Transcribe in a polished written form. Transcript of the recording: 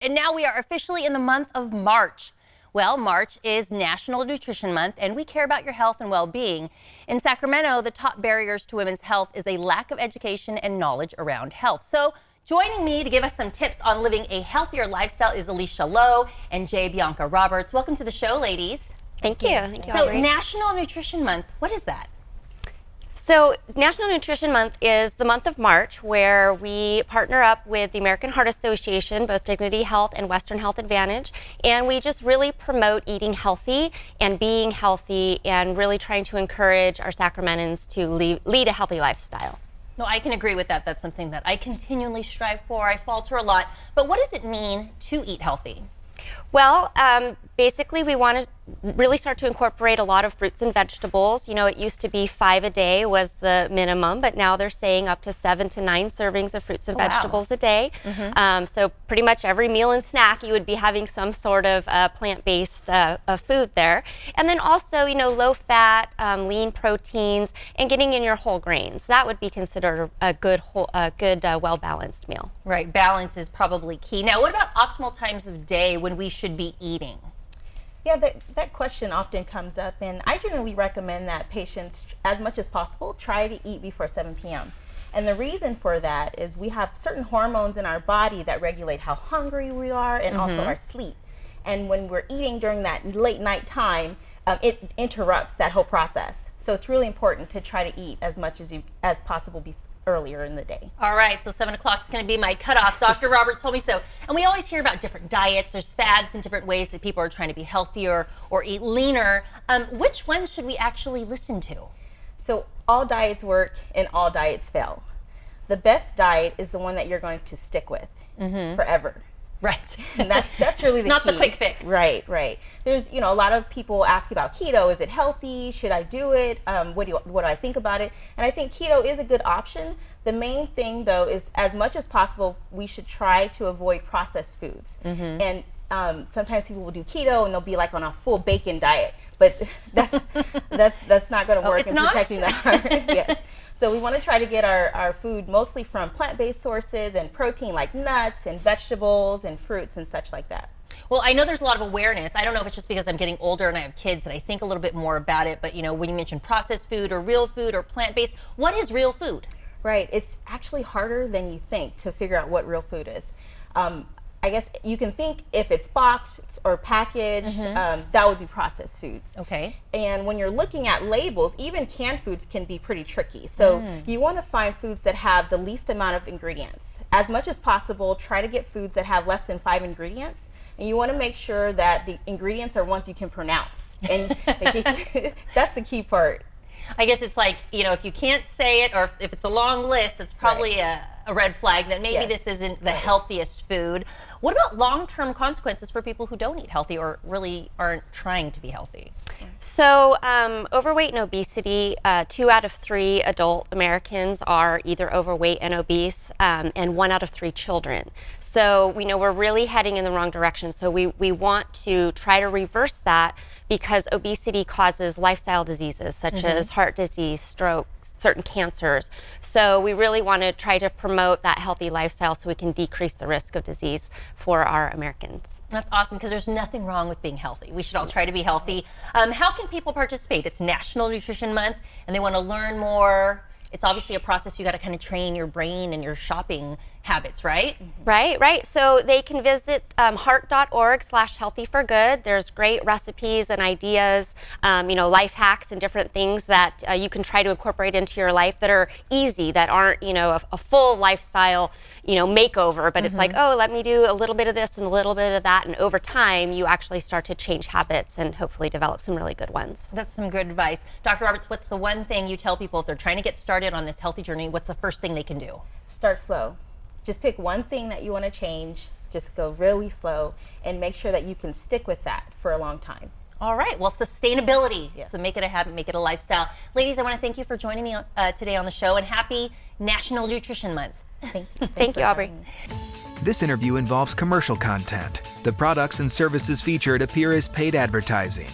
And now we are officially in the month of March. Well, March is National Nutrition Month, and we care about your health and well-being. In Sacramento, the top barriers to women's health is a lack of education and knowledge around health. So joining me to give us some tips on living a healthier lifestyle is Alicia Lowe and J. Bianca Roberts. Welcome to the show, ladies. Thank you. Thank you, So Aubrey. National Nutrition Month, what is that? So National Nutrition Month is the month of March, where we partner up with the American Heart Association, both Dignity Health and Western Health Advantage, and we just really promote eating healthy and being healthy and really trying to encourage our Sacramentans to lead a healthy lifestyle. No, I can agree with that. That's something that I continually strive for. I falter a lot. But what does it mean to eat healthy? Well, basically we want to really start to incorporate a lot of fruits and vegetables. You know, it used to be 5 a day was the minimum, but now they're saying up to 7 to 9 servings of fruits and vegetables a day. So pretty much every meal and snack you would be having some sort of plant-based food there. And then also, you know, low fat, lean proteins, and getting in your whole grains. That would be considered a good, well-balanced meal. Right, balance is probably key. Now, what about optimal times of day when we should be eating? Yeah, that question often comes up, and I generally recommend that patients, as much as possible, try to eat before 7 p.m. And the reason for that is we have certain hormones in our body that regulate how hungry we are and also our sleep. And when we're eating during that late night time, it interrupts that whole process. So it's really important to try to eat as much as possible earlier in the day. All right, so 7 o'clock is going to be my cutoff. Dr. Roberts told me so. And we always hear about different diets. There's fads and different ways that people are trying to be healthier or eat leaner. Which ones should we actually listen to? So all diets work and all diets fail. The best diet is the one that you're going to stick with forever. Right. And that's really the Not key. the quick fix. Right, right. There's, you know, a lot of people ask about keto. Is it healthy? Should I do it? What do I think about it? And I think keto is a good option. The main thing, though, is as much as possible, we should try to avoid processed foods. And sometimes people will do keto and they'll be like on a full bacon diet, but that's not going to work in protecting the heart. Yes. So we want to try to get our food mostly from plant-based sources and protein like nuts and vegetables and fruits and such like that. Well, I know there's a lot of awareness. I don't know if it's just because I'm getting older and I have kids and I think a little bit more about it, but you know, when you mention processed food or real food or plant-based, what is real food? Right, it's actually harder than you think to figure out what real food is. I guess you can think if it's boxed or packaged, that would be processed foods. Okay. And when you're looking at labels, even canned foods can be pretty tricky. So you want to find foods that have the least amount of ingredients. As much as possible, try to get foods that have less than 5 ingredients. And you want to make sure that the ingredients are ones you can pronounce. And that's the key part. I guess it's like, you know, if you can't say it or if it's a long list, it's probably a red flag that maybe this isn't the healthiest food. What about long-term consequences for people who don't eat healthy or really aren't trying to be healthy? So overweight and obesity, 2 out of 3 adult Americans are either overweight and obese, and 1 out of 3 children. So we know we're really heading in the wrong direction. So we want to try to reverse that because obesity causes lifestyle diseases such as heart disease, stroke, certain cancers. So we really want to try to promote that healthy lifestyle so we can decrease the risk of disease for our Americans. That's awesome because there's nothing wrong with being healthy. We should all try to be healthy. How can people participate? It's National Nutrition Month and they want to learn more. It's obviously a process. You got to kind of train your brain and your shopping habits, right? Right. So they can visit heart.org/healthyforgood. There's great recipes and ideas, you know, life hacks and different things that you can try to incorporate into your life that are easy, that aren't, you know, a full lifestyle, you know, makeover, but it's like, oh, let me do a little bit of this and a little bit of that. And over time, you actually start to change habits and hopefully develop some really good ones. That's some good advice. Dr. Roberts, what's the one thing you tell people if they're trying to get started on this healthy journey? What's the first thing they can do? Start slow. Just pick one thing that you want to change, just go really slow, and make sure that you can stick with that for a long time. All right, well, sustainability. Yes. So make it a habit, make it a lifestyle. Ladies, I want to thank you for joining me today on the show, and happy National Nutrition Month. Thank you. Thank you, Aubrey. This interview involves commercial content. The products and services featured appear as paid advertising.